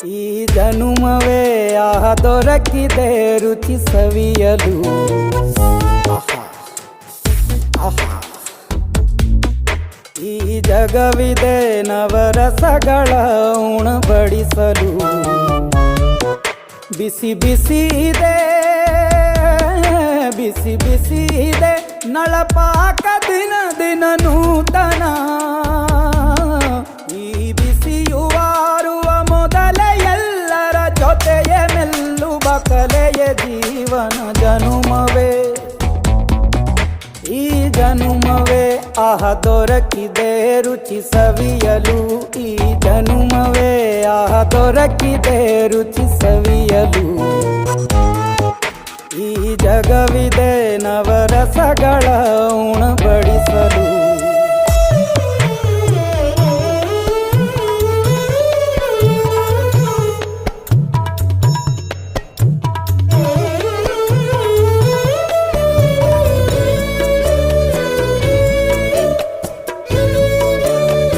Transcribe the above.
ಈ ಜನುಮವೇ ಆಹ ದೊರಕಿದೆ ರುಚಿ ಸವಿಯಲು. ಆಹಾ, ಆಹಾ. ಈ ಜಗವಿದೆ ನವರಸಗಳ ಉಣಬಡಿಸಲು. ಬಿಸಿ ಬಿಸಿ ಇದೆ, ಬಿಸಿ ಬಿಸಿ ಇದೆ ನಳಪಾಕ ದಿನ ದಿನ ನೂತನ. ಈ ಬಿಸಿಯುವಾರುವ ಮೊದಲೇ ಎಲ್ಲರ ಜೊತೆಯೇ ಮೆಲ್ಲುವ ಕಲೆಯ ಜೀವನ ಜನುಮವೇ. ಈ ಜನುಮವೇ ಆಹ ದೊರಕಿದೆ ರುಚಿ ಸವಿಯಲು. ಈ ಜನುಮವೇ ಆಹ ದೊರಕಿದೆ ರುಚಿ ಸವಿಯಲು. ಈ ಜಗವಿದೆ ನವರಸಗಳ ಉಣಬಡಿಸಲು.